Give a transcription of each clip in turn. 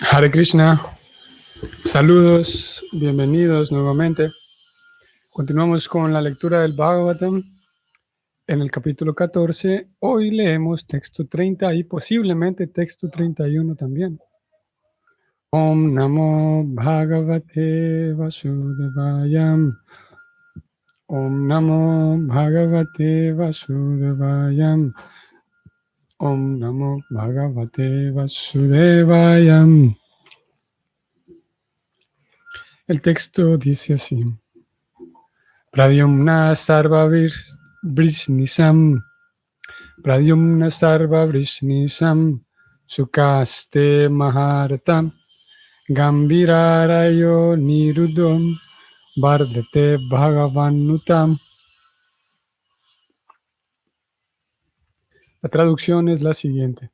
Hare Krishna, saludos, bienvenidos nuevamente. Continuamos con la lectura del Bhagavatam en el capítulo 14. Hoy leemos texto 30 y posiblemente texto 31 también. Om Namo Bhagavate Vasudevayam. Om Namo Bhagavate Vasudevayam. Om Namo Bhagavate Vasudevayam. El texto dice así. Pradyumna sarva vrishnisam. Pradyumna sarva vrishnisam. Sukaste maharatam. Gambirarayo nirudom. Vardate bhagavanutam. La traducción es la siguiente.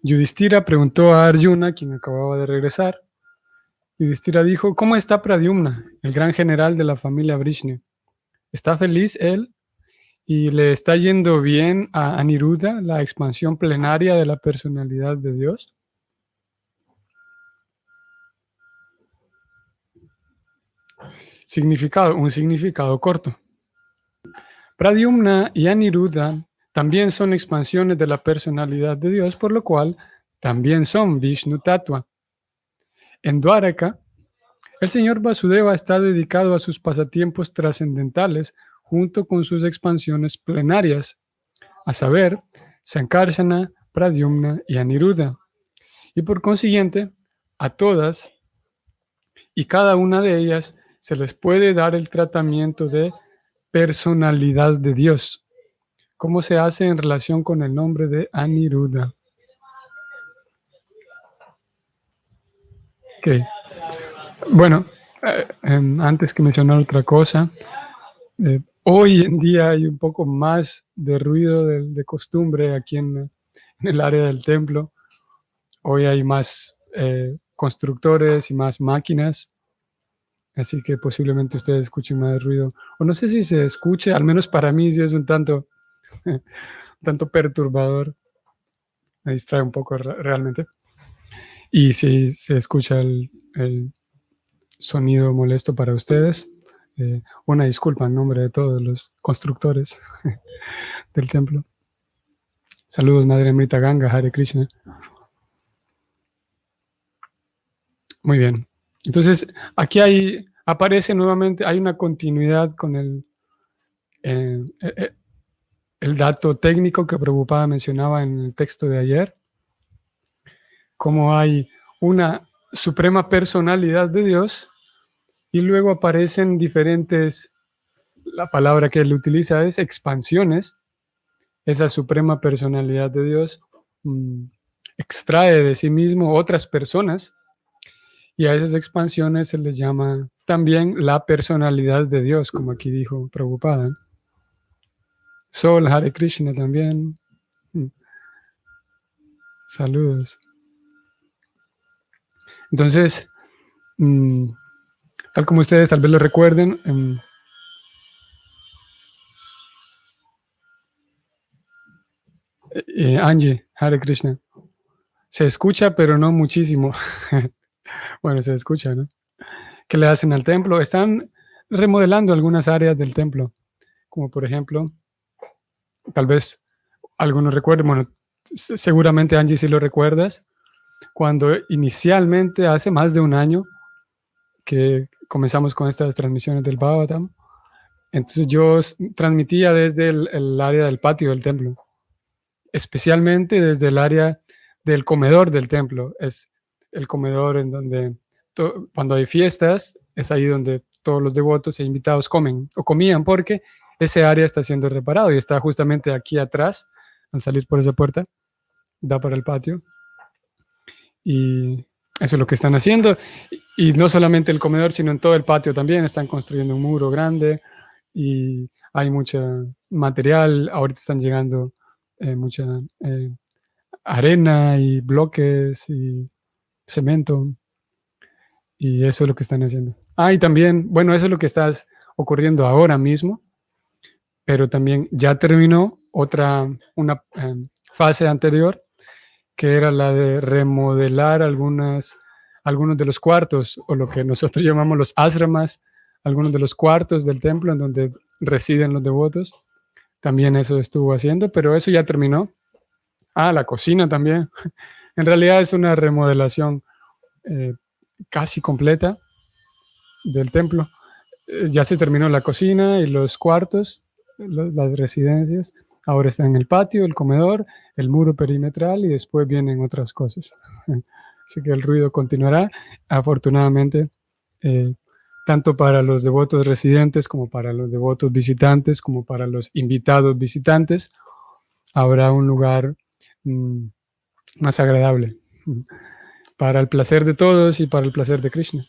Yudhishthira preguntó a Arjuna, quien acababa de regresar. Yudhishthira dijo, ¿cómo está Pradyumna, el gran general de la familia Vrishni? ¿Está feliz él? ¿Y le está yendo bien a Aniruddha, la expansión plenaria de la personalidad de Dios? Significado, un significado corto. Pradyumna y Aniruddha también son expansiones de la personalidad de Dios, por lo cual también son Vishnu Tattva. En Dwaraka, el señor Vasudeva está dedicado a sus pasatiempos trascendentales junto con sus expansiones plenarias, a saber, Sankarsana, Pradyumna y Aniruddha. Y por consiguiente, a todas y cada una de ellas se les puede dar el tratamiento de personalidad de Dios, como se hace en relación con el nombre de Aniruddha. Okay. Bueno, antes que mencionar otra cosa, hoy en día hay un poco más de ruido de costumbre aquí en el área del templo. Hoy hay más constructores y más máquinas, así que posiblemente ustedes escuchen más ruido. O no sé si se escuche, al menos para mí sí es un tanto perturbador. Me distrae un poco realmente. Y si se escucha el sonido molesto para ustedes, una disculpa en nombre de todos los constructores del templo. Saludos, Madre Amrita Ganga, Hare Krishna. Muy bien. Entonces, aquí aparece nuevamente, hay una continuidad con el dato técnico que Prabhupada mencionaba en el texto de ayer, como hay una suprema personalidad de Dios y luego aparecen diferentes, la palabra que él utiliza es expansiones. Esa suprema personalidad de Dios extrae de sí mismo otras personas y a esas expansiones se les llama también la personalidad de Dios, como aquí dijo Prabhupada. Sol, Hare Krishna también. Saludos. Entonces, tal como ustedes tal vez lo recuerden, Angie, Hare Krishna. Se escucha, pero no muchísimo. Bueno, se escucha, ¿no? ¿Qué le hacen al templo? Están remodelando algunas áreas del templo, como por ejemplo, tal vez algunos recuerden, bueno, seguramente Angie sí lo recuerdas, cuando inicialmente, hace más de un año, que comenzamos con estas transmisiones del Bhagavatam, entonces yo transmitía desde el área del patio del templo, especialmente desde el área del comedor del templo. Es el comedor en donde cuando hay fiestas, es ahí donde todos los devotos e invitados comen o comían, porque ese área está siendo reparado y está justamente aquí atrás, al salir por esa puerta, da para el patio. Y eso es lo que están haciendo. Y no solamente el comedor, sino en todo el patio también. Están construyendo un muro grande y hay mucho material. Ahorita están llegando mucha arena y bloques y cemento. Y eso es lo que están haciendo. Y también, bueno, eso es lo que está ocurriendo ahora mismo, pero también ya terminó una fase anterior, que era la de remodelar algunos de los cuartos, o lo que nosotros llamamos los ashramas, algunos de los cuartos del templo en donde residen los devotos. También eso estuvo haciendo, pero eso ya terminó. La cocina también. En realidad es una remodelación casi completa del templo. Ya se terminó la cocina y los cuartos, las residencias. Ahora está en el patio, el comedor, el muro perimetral, y después vienen otras cosas. Así que el ruido continuará, afortunadamente, tanto para los devotos residentes como para los devotos visitantes, como para los invitados visitantes. Habrá un lugar más agradable para el placer de todos y para el placer de Krishna.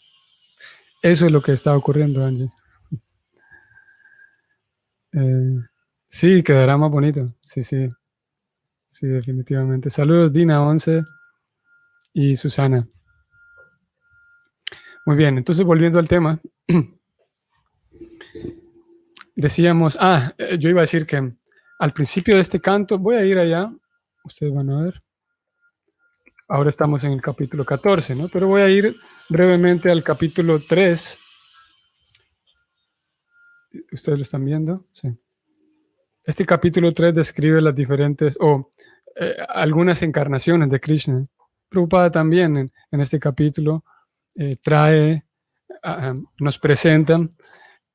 Eso es lo que está ocurriendo, Angie. Sí, quedará más bonito. Sí, sí. Sí, definitivamente. Saludos, Dina 11 y Susana. Muy bien, entonces volviendo al tema. Decíamos, yo iba a decir que al principio de este canto, voy a ir allá, ustedes van a ver. Ahora estamos en el capítulo 14, ¿no? Pero voy a ir brevemente al capítulo 3. ¿Ustedes lo están viendo? Sí. Este capítulo 3 describe las diferentes, algunas encarnaciones de Krishna. Prabhupada también en este capítulo nos presenta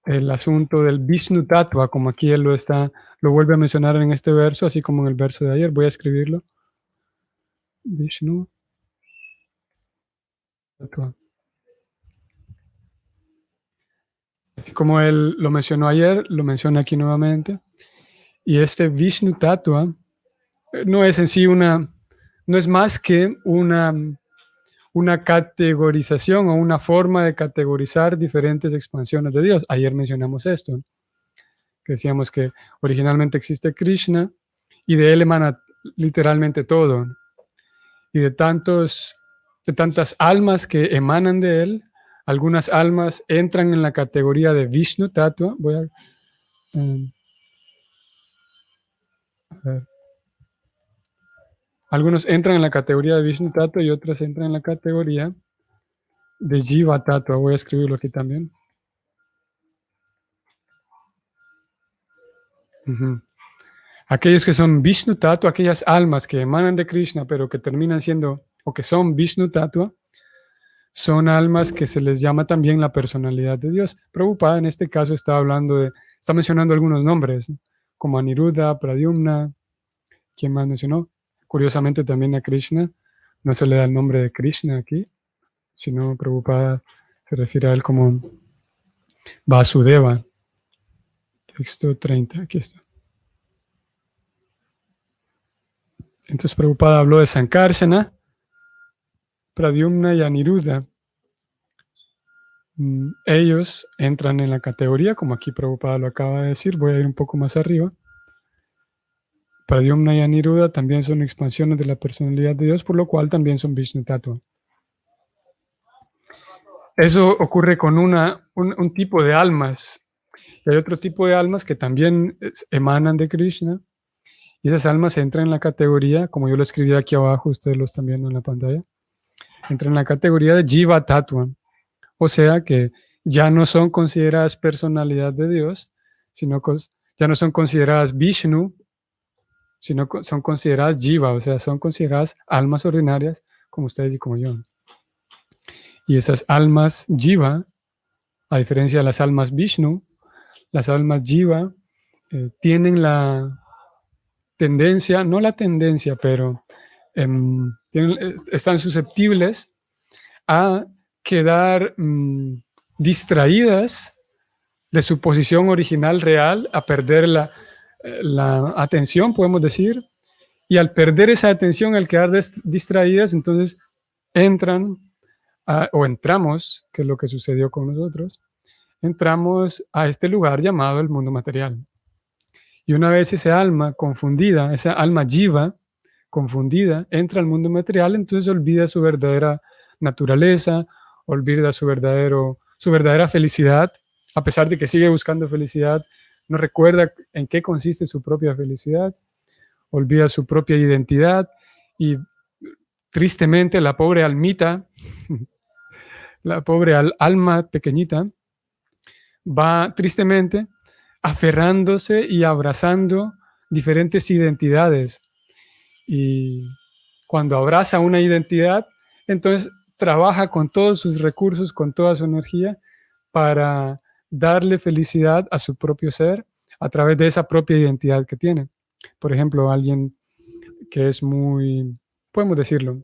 el asunto del Vishnu Tattva, como aquí él lo vuelve a mencionar en este verso, así como en el verso de ayer. Voy a escribirlo. Vishnu Tattva. Así como él lo mencionó ayer, lo menciona aquí nuevamente. Y este Vishnu Tattva no es en sí no es más que una categorización o una forma de categorizar diferentes expansiones de Dios. Ayer mencionamos esto, que decíamos que originalmente existe Krishna y de él emana literalmente todo. Y de tantas almas que emanan de él, algunas almas entran en la categoría de Vishnu Tattva. Voy a ver. Algunos entran en la categoría de Vishnu Tattva y otras entran en la categoría de Jiva Tattva. Voy a escribirlo aquí también. Aquellos que son Vishnu Tattva, aquellas almas que emanan de Krishna, pero que terminan siendo, o que son Vishnu Tattva, son almas que se les llama también la personalidad de Dios. Prabhupada en este caso está mencionando algunos nombres, ¿no? Como Aniruddha, Pradyumna. ¿Quién más mencionó? Curiosamente también a Krishna. No se le da el nombre de Krishna aquí, sino Prabhupada se refiere a él como Vasudeva. Texto 30, aquí está. Entonces Prabhupada habló de Sankarsana, Pradyumna y Aniruddha. Ellos entran en la categoría, como aquí Prabhupada lo acaba de decir. Voy a ir un poco más arriba. Pradyumna y Aniruddha también son expansiones de la personalidad de Dios, por lo cual también son Vishnu Tattva. Eso ocurre con un tipo de almas. Y hay otro tipo de almas que también emanan de Krishna. Y esas almas entran en la categoría, como yo lo escribí aquí abajo, ustedes lo están viendo en la pantalla, entran en la categoría de Jiva Tattva. O sea que ya no son consideradas personalidad de Dios, sino ya no son consideradas Vishnu, sino son consideradas Jiva, o sea, son consideradas almas ordinarias como ustedes y como yo. Y esas almas Jiva, a diferencia de las almas Vishnu, las almas Jiva tienen la tendencia, no la tendencia, pero están susceptibles a quedar distraídas de su posición original real, a perder la atención, podemos decir, y al perder esa atención, al quedar distraídas, entonces entramos, que es lo que sucedió con nosotros, entramos a este lugar llamado el mundo material. Y una vez esa alma confundida, esa alma jiva confundida, entra al mundo material, entonces olvida su verdadera naturaleza, olvida su verdadera felicidad, a pesar de que sigue buscando felicidad, no recuerda en qué consiste su propia felicidad, olvida su propia identidad y tristemente, la pobre almita, la pobre alma pequeñita, va tristemente aferrándose y abrazando diferentes identidades. Y cuando abraza una identidad, entonces trabaja con todos sus recursos, con toda su energía, para darle felicidad a su propio ser a través de esa propia identidad que tiene. Por ejemplo, alguien que es muy, podemos decirlo,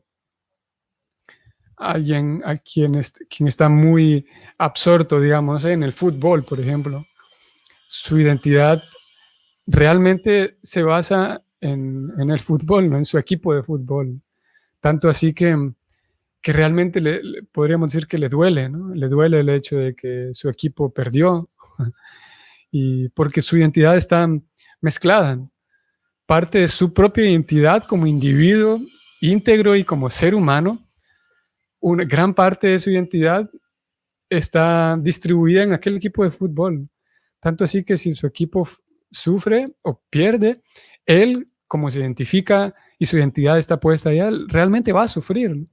alguien a quien está muy absorto, digamos, en el fútbol, por ejemplo. Su identidad realmente se basa en el fútbol, ¿no? En su equipo de fútbol. Tanto así que realmente podríamos decir que le duele, ¿no? Le duele el hecho de que su equipo perdió y porque su identidad está mezclada. Parte de su propia identidad como individuo íntegro y como ser humano, una gran parte de su identidad está distribuida en aquel equipo de fútbol. Tanto así que si su equipo sufre o pierde, él, como se identifica y su identidad está puesta allá, realmente va a sufrir.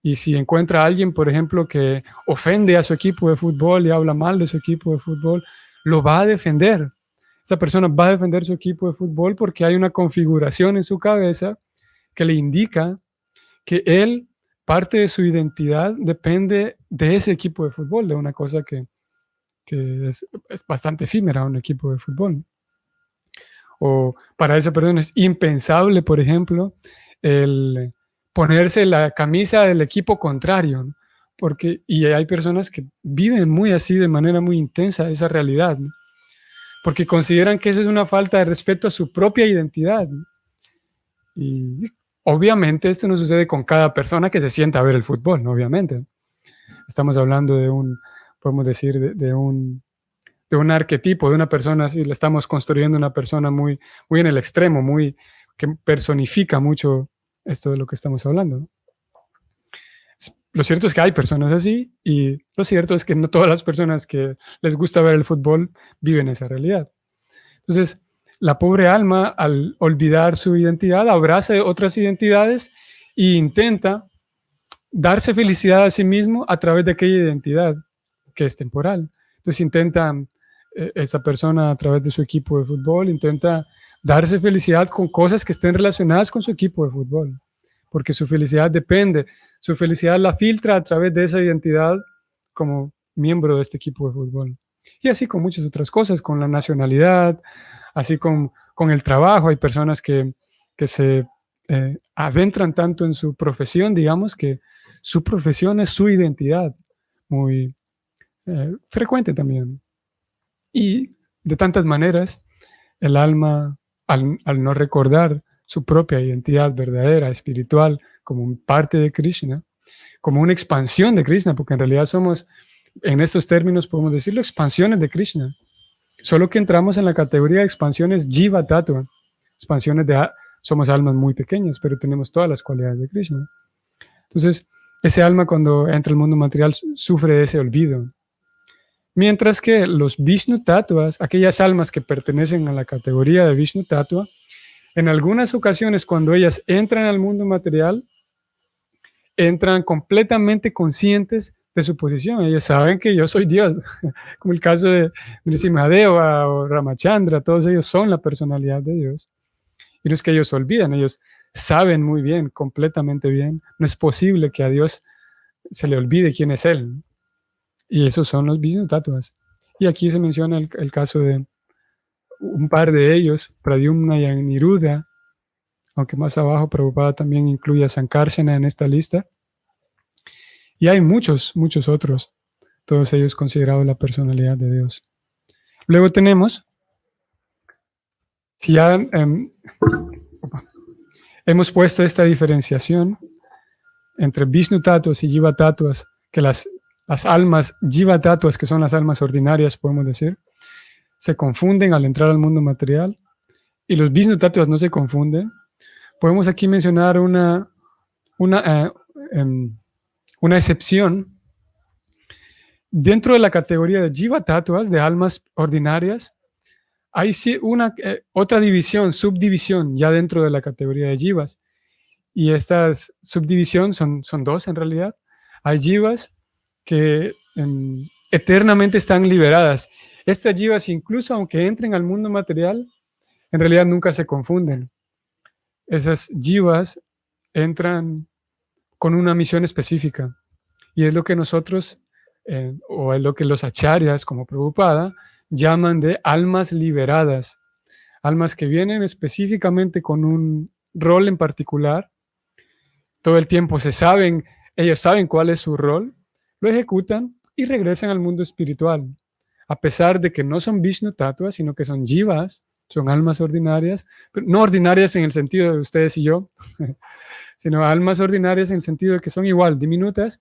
Y si encuentra a alguien, por ejemplo, que ofende a su equipo de fútbol y habla mal de su equipo de fútbol, lo va a defender. Esa persona va a defender su equipo de fútbol porque hay una configuración en su cabeza que le indica que él, parte de su identidad, depende de ese equipo de fútbol, de una cosa que es bastante efímera, un equipo de fútbol. O para esa persona es impensable, por ejemplo, el ponerse la camisa del equipo contrario, ¿no? Porque, y hay personas que viven muy así, de manera muy intensa, esa realidad, ¿no? Porque consideran que eso es una falta de respeto a su propia identidad, ¿no? Y obviamente esto no sucede con cada persona que se sienta a ver el fútbol, ¿no? Obviamente. Estamos hablando de podemos decir, de un arquetipo, de una persona, así le estamos construyendo una persona muy, muy en el extremo, que personifica mucho esto de lo que estamos hablando, ¿no? Lo cierto es que hay personas así y lo cierto es que no todas las personas que les gusta ver el fútbol viven esa realidad. Entonces, la pobre alma, al olvidar su identidad, abraza otras identidades e intenta darse felicidad a sí mismo a través de aquella identidad que es temporal. Entonces intenta, esa persona a través de su equipo de fútbol, intenta darse felicidad con cosas que estén relacionadas con su equipo de fútbol, porque su felicidad su felicidad la filtra a través de esa identidad como miembro de este equipo de fútbol. Y así con muchas otras cosas, con la nacionalidad, así con el trabajo. Hay personas que se adentran tanto en su profesión, digamos, que su profesión es su identidad, muy frecuente también. Y de tantas maneras, el alma, al no recordar su propia identidad verdadera, espiritual, como parte de Krishna, como una expansión de Krishna, porque en realidad somos, en estos términos podemos decirlo, expansiones de Krishna. Solo que entramos en la categoría de expansiones Jiva Tattva, expansiones somos almas muy pequeñas, pero tenemos todas las cualidades de Krishna. Entonces, ese alma cuando entra al mundo material sufre de ese olvido. Mientras que los Vishnu Tattvas, aquellas almas que pertenecen a la categoría de Vishnu Tattva, en algunas ocasiones cuando ellas entran al mundo material, entran completamente conscientes de su posición. Ellas saben que yo soy Dios, como el caso de Nrisimhadeva o Ramachandra, todos ellos son la personalidad de Dios. Y no es que ellos olvidan, ellos saben muy bien, completamente bien. No es posible que a Dios se le olvide quién es Él. Y esos son los Vishnu Tattvas. Y aquí se menciona el caso de un par de ellos, Pradyumna y Aniruddha, aunque más abajo Prabhupada también incluye a Sankarsana en esta lista. Y hay muchos, muchos otros, todos ellos considerados la personalidad de Dios. Luego tenemos, si ya hemos puesto esta diferenciación entre Vishnu Tattvas y Jiva Tattvas, que las almas Jiva Tattvas, que son las almas ordinarias, podemos decir, se confunden al entrar al mundo material, y los Vishnu Tattvas no se confunden. Podemos aquí mencionar una excepción. Dentro de la categoría de Jiva Tattvas, de almas ordinarias, hay sí otra división, subdivisión, ya dentro de la categoría de Jivas. Y estas subdivisiones son dos en realidad. Hay jivas que eternamente están liberadas. Estas jivas, incluso aunque entren al mundo material, en realidad nunca se confunden. Esas jivas entran con una misión específica. Y es lo que nosotros, o es lo que los acharyas, como Prabhupada, llaman de almas liberadas. Almas que vienen específicamente con un rol en particular. Todo el tiempo ellos saben cuál es su rol, lo ejecutan y regresan al mundo espiritual. A pesar de que no son Vishnu Tattvas, sino que son jivas, son almas ordinarias, pero no ordinarias en el sentido de ustedes y yo, sino almas ordinarias en el sentido de que son igual, diminutas,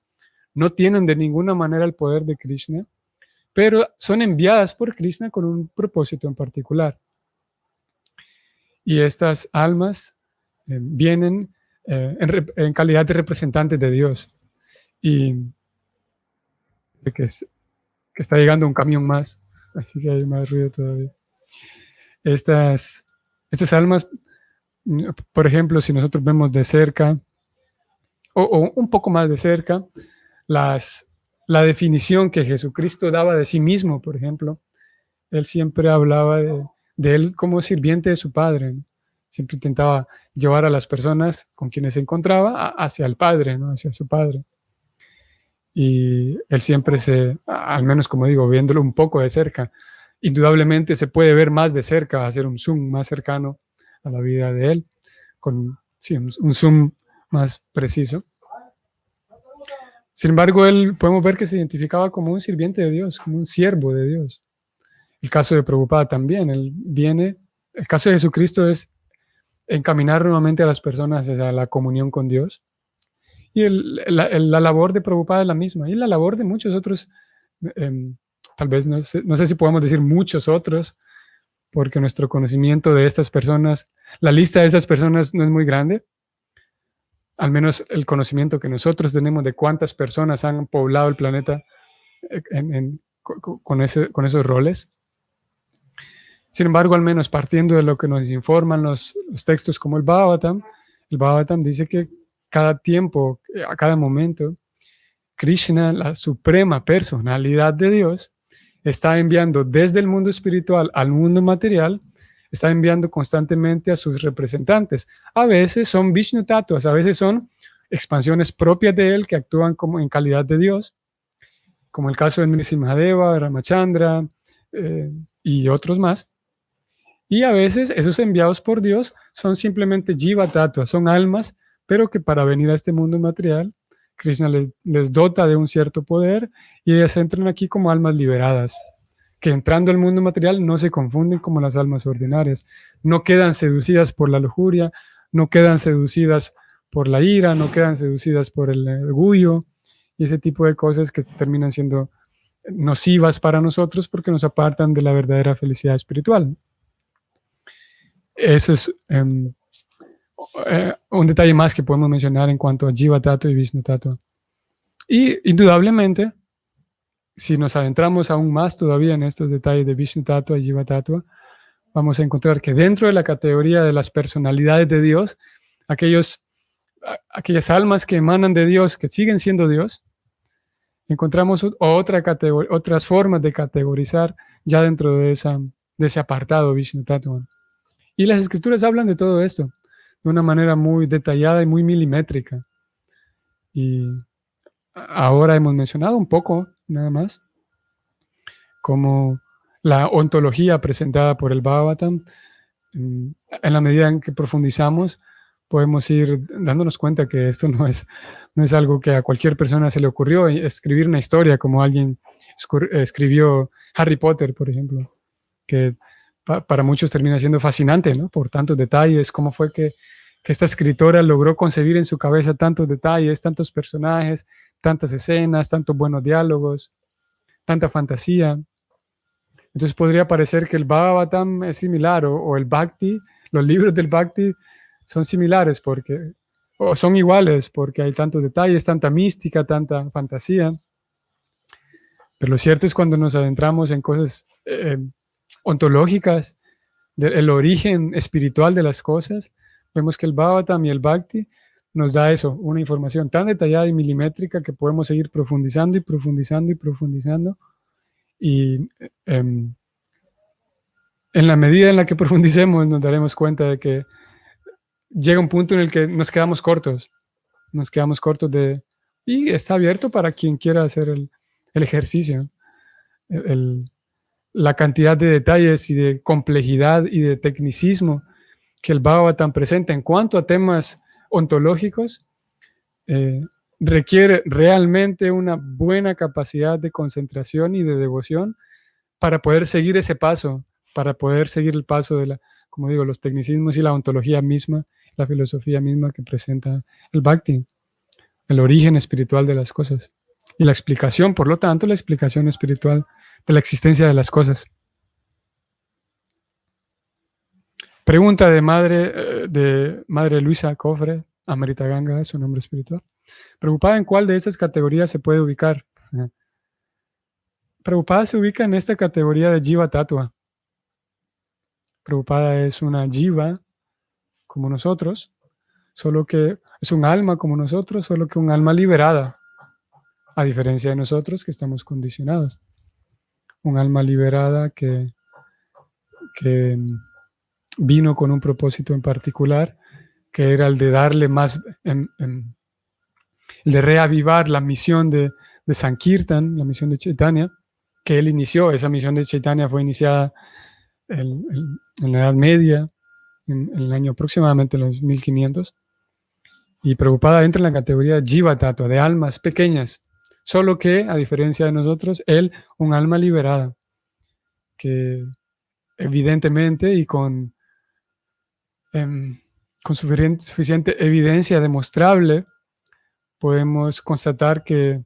no tienen de ninguna manera el poder de Krishna, pero son enviadas por Krishna con un propósito en particular. Y estas almas vienen en calidad de representantes de Dios. Y que está llegando un camión más, así que hay más ruido todavía. Estas almas, por ejemplo, si nosotros vemos de cerca, o un poco más de cerca, la definición que Jesucristo daba de sí mismo, por ejemplo, él siempre hablaba de él como sirviente de su Padre, ¿no? Siempre intentaba llevar a las personas con quienes se encontraba hacia el Padre, ¿no? Hacia su Padre. Y él siempre al menos como digo, viéndolo un poco de cerca, indudablemente se puede ver más de cerca, hacer un zoom más cercano a la vida de él, con un zoom más preciso. Sin embargo, él podemos ver que se identificaba como un sirviente de Dios, como un siervo de Dios. El caso de Prabhupada también, el caso de Jesucristo es encaminar nuevamente a las personas a la comunión con Dios. Y la labor de Prabhupada es la misma. Y la labor de muchos otros, tal vez no sé si podemos decir muchos otros, porque nuestro conocimiento de estas personas, la lista de estas personas no es muy grande. Al menos el conocimiento que nosotros tenemos de cuántas personas han poblado el planeta con esos roles. Sin embargo, al menos partiendo de lo que nos informan los textos como el Bhagavatam dice que cada tiempo, a cada momento, Krishna, la suprema personalidad de Dios, está enviando desde el mundo espiritual al mundo material, está enviando constantemente a sus representantes. A veces son Vishnu Tattvas, a veces son expansiones propias de él que actúan como en calidad de Dios, como el caso de Nrisimhadeva, Ramachandra y otros más. Y a veces esos enviados por Dios son simplemente Jiva Tattvas, son almas, pero que para venir a este mundo material, Krishna les dota de un cierto poder y ellas entran aquí como almas liberadas, que entrando al mundo material no se confunden como las almas ordinarias, no quedan seducidas por la lujuria, no quedan seducidas por la ira, no quedan seducidas por el orgullo y ese tipo de cosas que terminan siendo nocivas para nosotros porque nos apartan de la verdadera felicidad espiritual. Eso es un detalle más que podemos mencionar en cuanto a Jiva Tattva y Vishnu Tattva. Y indudablemente, si nos adentramos aún más todavía en estos detalles de Vishnu Tattva y Jiva Tattva, vamos a encontrar que dentro de la categoría de las personalidades de Dios, aquellas almas que emanan de Dios, que siguen siendo Dios, encontramos otras formas de categorizar ya dentro de ese apartado Vishnu Tattva. Y las escrituras hablan de todo esto de una manera muy detallada y muy milimétrica. Y ahora hemos mencionado un poco, nada más, como la ontología presentada por el Bhagavatam. En la medida en que profundizamos, podemos ir dándonos cuenta que esto no es algo que a cualquier persona se le ocurrió, escribir una historia como alguien escribió Harry Potter, por ejemplo, que para muchos termina siendo fascinante, ¿no? Por tantos detalles, cómo fue que esta escritora logró concebir en su cabeza tantos detalles, tantos personajes, tantas escenas, tantos buenos diálogos, tanta fantasía. Entonces podría parecer que el Bhagavatam es similar o el Bhakti, los libros del Bhakti son similares o son iguales porque hay tantos detalles, tanta mística, tanta fantasía. Pero lo cierto es cuando nos adentramos en cosas ontológicas, del origen espiritual de las cosas, vemos que el Bhagavatam y el Bhakti nos da eso, una información tan detallada y milimétrica que podemos seguir profundizando y profundizando y profundizando. Y en la medida en la que profundicemos nos daremos cuenta de que llega un punto en el que nos quedamos cortos y está abierto para quien quiera hacer el ejercicio. La cantidad de detalles y de complejidad y de tecnicismo que el Bhagavatam presenta en cuanto a temas ontológicos requiere realmente una buena capacidad de concentración y de devoción para poder seguir ese paso, para poder seguir el paso de como digo, los tecnicismos y la ontología misma, la filosofía misma que presenta el Bhakti, el origen espiritual de las cosas. Y la explicación, por lo tanto, la explicación espiritual de la existencia de las cosas. Pregunta de Madre Luisa Cofre, Amrita Ganga, es su nombre espiritual. Preocupada en cuál de estas categorías se puede ubicar. Prabhupada se ubica en esta categoría de Jiva Tattva. Prabhupada es una Jiva como nosotros, solo que es un alma como nosotros, solo que un alma liberada, a diferencia de nosotros que estamos condicionados. Un alma liberada que vino con un propósito en particular, que era el de darle más, el de reavivar la misión de Sankirtan, la misión de Chaitanya, que él inició. Esa misión de Chaitanya fue iniciada en la Edad Media, en el año aproximadamente los 1500, y Prabhupada entra en la categoría Jiva Tattva, de almas pequeñas, solo que, a diferencia de nosotros, él, un alma liberada, que evidentemente y con suficiente evidencia demostrable, podemos constatar que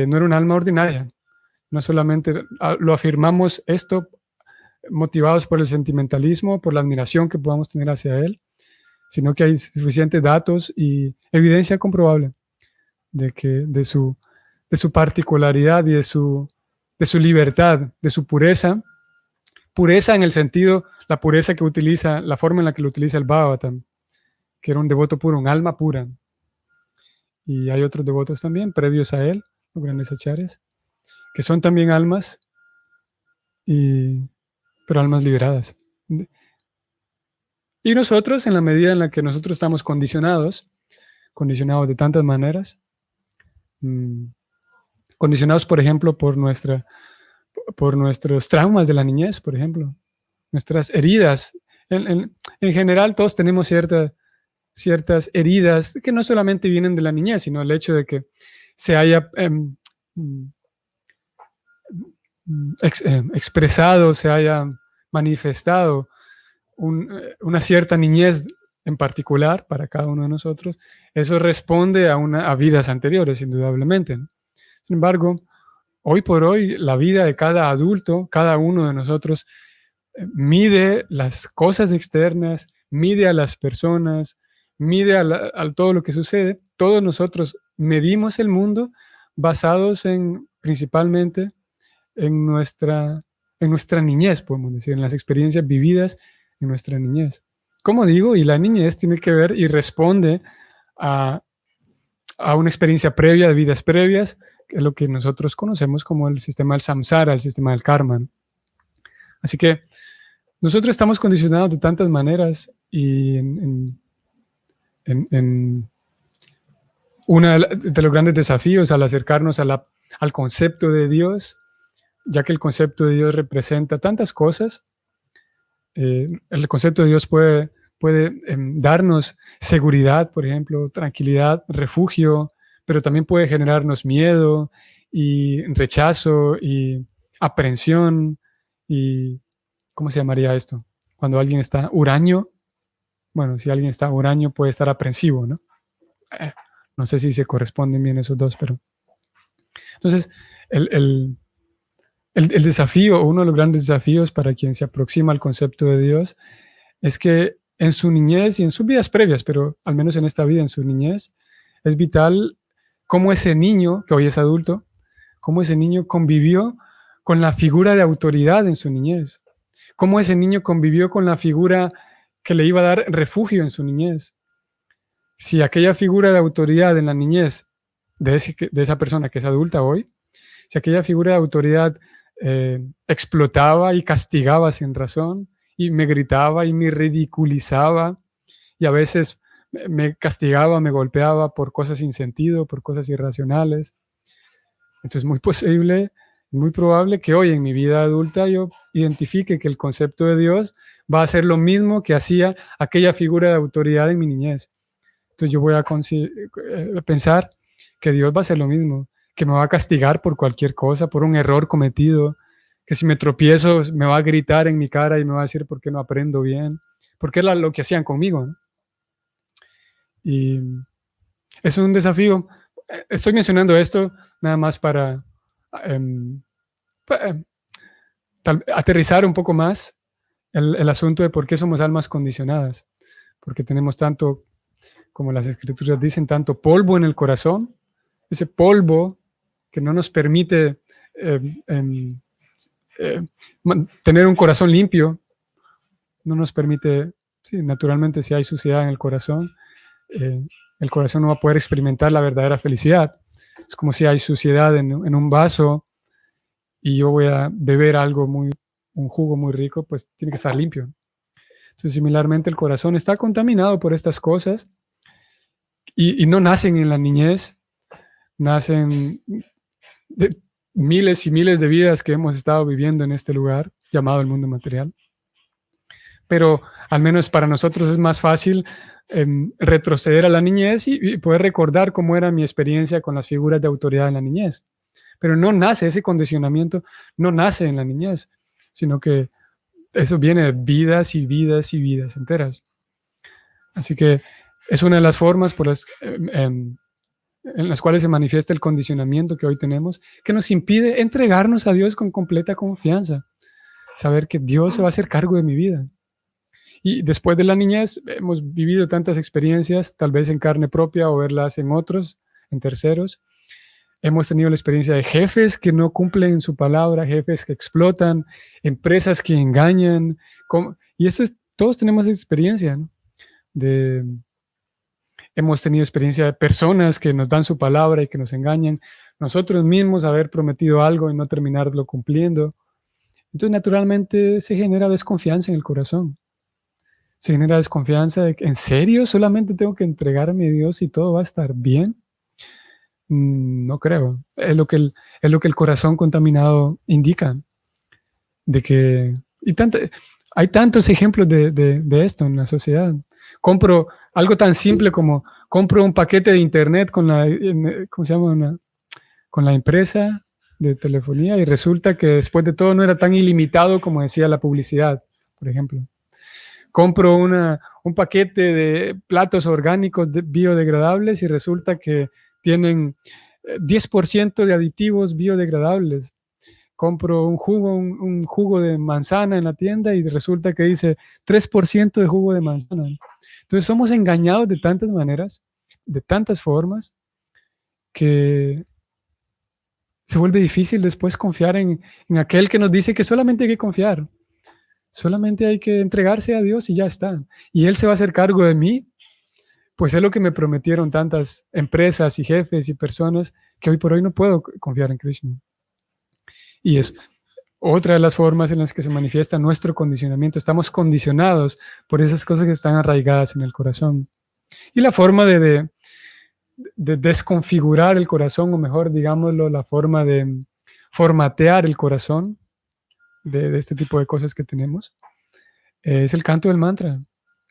no era un alma ordinaria. No solamente lo afirmamos esto motivados por el sentimentalismo, por la admiración que podamos tener hacia él, sino que hay suficientes datos y evidencia comprobable de su particularidad y de su libertad, de su pureza en el sentido, la pureza que utiliza, la forma en la que lo utiliza el Bhagavatam, que era un devoto puro, un alma pura. Y hay otros devotos también, previos a él, los grandes acharyas, que son también almas, pero almas liberadas. Y nosotros, en la medida en la que nosotros estamos condicionados de tantas maneras, condicionados, por ejemplo, por nuestros traumas de la niñez, por ejemplo, nuestras heridas. En general, todos tenemos ciertas heridas que no solamente vienen de la niñez, sino el hecho de que se haya expresado, se haya manifestado una cierta niñez en particular para cada uno de nosotros. Eso responde a vidas anteriores, indudablemente. Sin embargo, hoy por hoy, la vida de cada adulto, cada uno de nosotros, mide las cosas externas, mide a las personas, mide a todo lo que sucede. Todos nosotros medimos el mundo basados principalmente en nuestra niñez, podemos decir, en las experiencias vividas en nuestra niñez. Como digo, y la niñez tiene que ver y responde a una experiencia previa, de vidas previas, que es lo que nosotros conocemos como el sistema del samsara, el sistema del karma. Así que nosotros estamos condicionados de tantas maneras, y uno de los grandes desafíos al acercarnos al concepto de Dios, ya que el concepto de Dios representa tantas cosas. El concepto de Dios puede darnos seguridad, por ejemplo, tranquilidad, refugio, pero también puede generarnos miedo y rechazo y aprensión y, ¿cómo se llamaría esto? Cuando alguien está huraño, bueno, si alguien está huraño puede estar aprensivo, ¿no? No sé si se corresponden bien esos dos, pero... Entonces, el desafío, uno de los grandes desafíos para quien se aproxima al concepto de Dios, es que en su niñez y en sus vidas previas, pero al menos en esta vida, en su niñez, es vital cómo ese niño, que hoy es adulto, cómo ese niño convivió con la figura de autoridad en su niñez, cómo ese niño convivió con la figura que le iba a dar refugio en su niñez. Si aquella figura de autoridad en la niñez de esa persona que es adulta hoy, si aquella figura de autoridad explotaba y castigaba sin razón, y me gritaba y me ridiculizaba, y a veces me castigaba, me golpeaba por cosas sin sentido, por cosas irracionales, entonces es muy probable que hoy en mi vida adulta yo identifique que el concepto de Dios va a ser lo mismo que hacía aquella figura de autoridad en mi niñez. Entonces yo voy a pensar que Dios va a hacer lo mismo, que me va a castigar por cualquier cosa, por un error cometido, que si me tropiezo me va a gritar en mi cara y me va a decir por qué no aprendo bien, porque es lo que hacían conmigo, ¿no? Y es un desafío. Estoy mencionando esto nada más para em, aterrizar un poco más el asunto de por qué somos almas condicionadas, porque tenemos tanto, como las escrituras dicen, tanto polvo en el corazón, ese polvo que no nos permite tener un corazón limpio, no nos permite, sí, naturalmente si hay suciedad en el corazón no va a poder experimentar la verdadera felicidad. Es como si hay suciedad en un vaso y yo voy a beber un jugo muy rico, pues tiene que estar limpio. Entonces, similarmente, el corazón está contaminado por estas cosas y no nacen en la niñez, nacen de miles y miles de vidas que hemos estado viviendo en este lugar llamado el mundo material. Pero al menos para nosotros es más fácil retroceder a la niñez y poder recordar cómo era mi experiencia con las figuras de autoridad en la niñez. Pero no nace, ese condicionamiento no nace en la niñez, sino que eso viene de vidas y vidas y vidas enteras. Así que es una de las formas en las cuales se manifiesta el condicionamiento que hoy tenemos, que nos impide entregarnos a Dios con completa confianza, saber que Dios se va a hacer cargo de mi vida. Y después de la niñez hemos vivido tantas experiencias, tal vez en carne propia o verlas en otros, en terceros. Hemos tenido la experiencia de jefes que no cumplen su palabra, jefes que explotan, empresas que engañan. Y todos tenemos esa experiencia, ¿no? Hemos tenido experiencia de personas que nos dan su palabra y que nos engañan. Nosotros mismos haber prometido algo y no terminarlo cumpliendo. Entonces, naturalmente, se genera desconfianza en el corazón. Se genera desconfianza de que, ¿en serio solamente tengo que entregarme a Dios y todo va a estar bien? No creo. Es lo que el corazón contaminado indica. De que, hay tantos ejemplos de esto en la sociedad. Compro algo tan simple como compro un paquete de internet ¿cómo se llama? Con la empresa de telefonía y resulta que después de todo no era tan ilimitado como decía la publicidad, por ejemplo. Compro un paquete de platos orgánicos biodegradables y resulta que tienen 10% de aditivos biodegradables. Compro un jugo de manzana en la tienda y resulta que dice 3% de jugo de manzana. Entonces somos engañados de tantas maneras, de tantas formas, que se vuelve difícil después confiar en aquel que nos dice que solamente hay que confiar. Solamente hay que entregarse a Dios y ya está. Y Él se va a hacer cargo de mí. Pues es lo que me prometieron tantas empresas y jefes y personas que hoy por hoy no puedo confiar en Krishna. Y es otra de las formas en las que se manifiesta nuestro condicionamiento. Estamos condicionados por esas cosas que están arraigadas en el corazón. Y la forma de desconfigurar el corazón, o mejor, digámoslo, la forma de formatear el corazón de este tipo de cosas que tenemos, es el canto del mantra.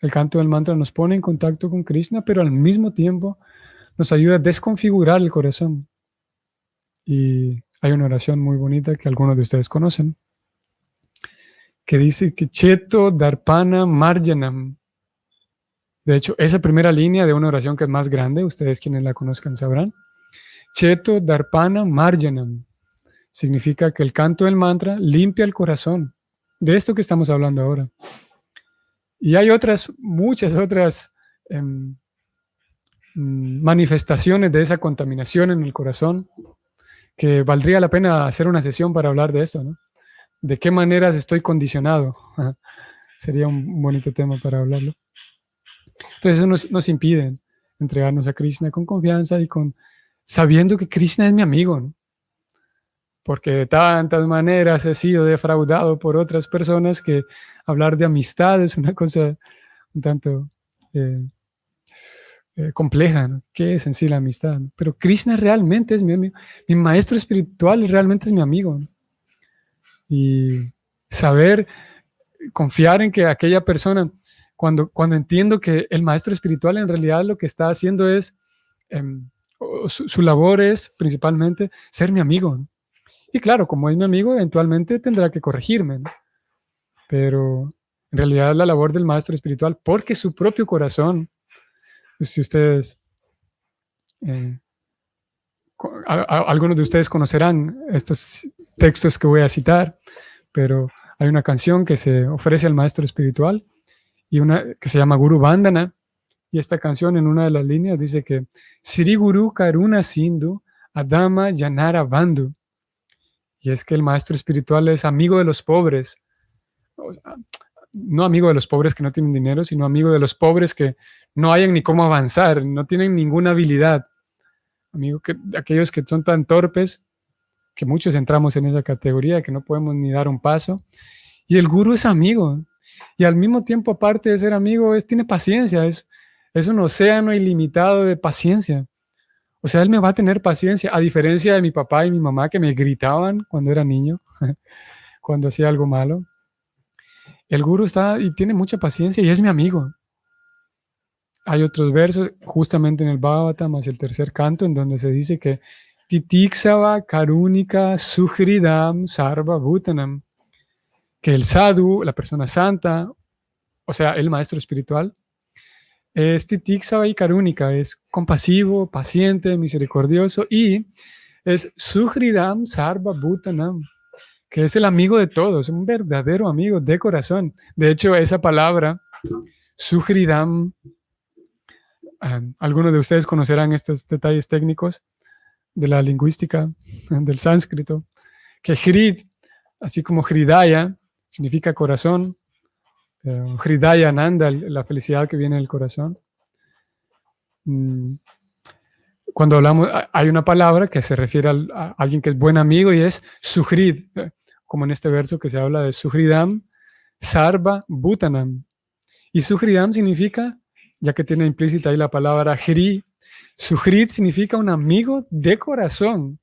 El canto del mantra nos pone en contacto con Krishna, pero al mismo tiempo nos ayuda a desconfigurar el corazón. Y hay una oración muy bonita que algunos de ustedes conocen, que dice que Cheto Darpana Marjanam. De hecho, esa primera línea de una oración que es más grande, ustedes quienes la conozcan sabrán. Cheto Darpana Marjanam significa que el canto del mantra limpia el corazón. De esto que estamos hablando ahora. Y hay muchas otras manifestaciones de esa contaminación en el corazón que valdría la pena hacer una sesión para hablar de esto, ¿no? ¿De qué maneras estoy condicionado? Sería un bonito tema para hablarlo. Entonces eso nos impide entregarnos a Krishna con confianza y sabiendo que Krishna es mi amigo, ¿no? Porque de tantas maneras he sido defraudado por otras personas que hablar de amistad es una cosa un tanto compleja, ¿no? ¿Qué es en sí la amistad? ¿No? Pero Krishna realmente es mi amigo. Mi maestro espiritual realmente es mi amigo, ¿no? Y saber, confiar en que aquella persona, cuando entiendo que el maestro espiritual en realidad lo que está haciendo es, su labor es principalmente ser mi amigo, ¿no? Y claro, como es mi amigo, eventualmente tendrá que corregirme, ¿no? Pero en realidad la labor del maestro espiritual, porque su propio corazón, si ustedes, algunos de ustedes conocerán estos textos que voy a citar, pero hay una canción que se ofrece al maestro espiritual y una que se llama Guru Vandana, y esta canción en una de las líneas dice que Sri Guru Karuna Sindhu Adama Yanara Bandhu, y es que el maestro espiritual es amigo de los pobres, o sea, no amigo de los pobres que no tienen dinero, sino amigo de los pobres que no hayan ni cómo avanzar, no tienen ninguna habilidad, amigo de aquellos que son tan torpes, que muchos entramos en esa categoría, que no podemos ni dar un paso. Y el gurú es amigo. Y al mismo tiempo, aparte de ser amigo, tiene paciencia. Es un océano ilimitado de paciencia. O sea, él me va a tener paciencia, a diferencia de mi papá y mi mamá que me gritaban cuando era niño, cuando hacía algo malo. El gurú está y tiene mucha paciencia y es mi amigo. Hay otros versos, justamente en el Bhagavatam, hacia el tercer canto, en donde se dice que Titikshava Karunika Suhridam Sarva Bhutanam, que el sadhu, la persona santa, o sea, el maestro espiritual, es Titikshava y Karunika, es compasivo, paciente, misericordioso, y es Suhridam Sarva Bhutanam, que es el amigo de todos, un verdadero amigo de corazón. De hecho, esa palabra, Suhridam, algunos de ustedes conocerán estos detalles técnicos de la lingüística, del sánscrito, que Hrid, así como Hridaya, significa corazón, Hridaya Ananda, la felicidad que viene del corazón. Cuando hablamos, hay una palabra que se refiere a alguien que es buen amigo y es Suhrid, como en este verso que se habla de Suhridam Sarva Bhutanam. Y Suhridam significa, ya que tiene implícita ahí la palabra Hri, Suhrid significa un amigo de corazón.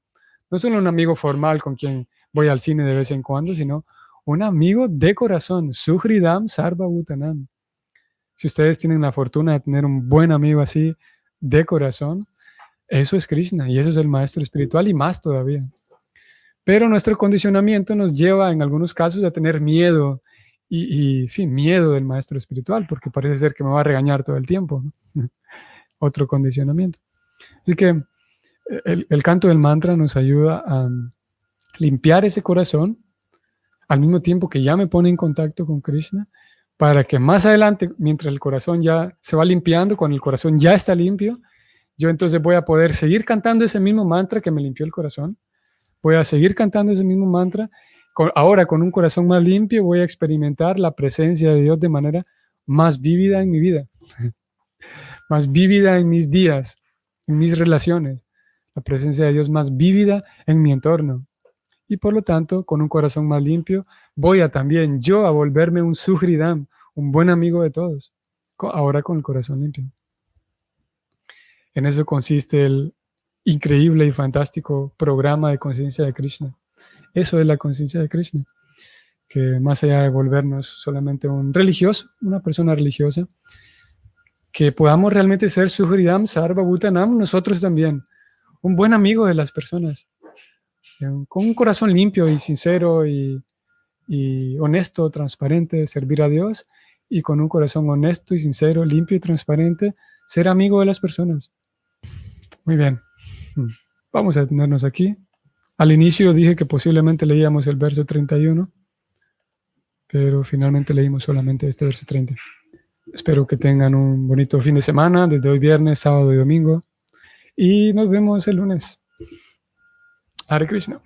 No solo un amigo formal con quien voy al cine de vez en cuando, sino un amigo de corazón. Suhridam Sarva Bhutanam. Si ustedes tienen la fortuna de tener un buen amigo así de corazón, eso es Krishna y eso es el maestro espiritual y más todavía. Pero nuestro condicionamiento nos lleva en algunos casos a tener miedo y sí, miedo del maestro espiritual, porque parece ser que me va a regañar todo el tiempo, ¿no? Otro condicionamiento. Así que el canto del mantra nos ayuda a limpiar ese corazón al mismo tiempo que ya me pone en contacto con Krishna, para que más adelante, mientras el corazón ya se va limpiando, cuando el corazón ya está limpio, yo entonces voy a poder seguir cantando ese mismo mantra que me limpió el corazón, voy a seguir cantando ese mismo mantra, ahora con un corazón más limpio voy a experimentar la presencia de Dios de manera más vívida en mi vida, más vívida en mis días, en mis relaciones, la presencia de Dios más vívida en mi entorno. Y por lo tanto, con un corazón más limpio, voy a también yo a volverme un Suhridam, un buen amigo de todos, ahora con el corazón limpio. En eso consiste el increíble y fantástico programa de conciencia de Krishna. Eso es la conciencia de Krishna, que más allá de volvernos solamente un religioso, una persona religiosa, que podamos realmente ser Suhridam Sarva Bhutanam, nosotros también, un buen amigo de las personas, con un corazón limpio y sincero y honesto, transparente, servir a Dios, y con un corazón honesto y sincero, limpio y transparente, ser amigo de las personas. Muy bien, vamos a detenernos aquí. Al inicio dije que posiblemente leíamos el verso 31, pero finalmente leímos solamente este verso 30. Espero que tengan un bonito fin de semana, desde hoy viernes, sábado y domingo, y nos vemos el lunes. Hare Krishna.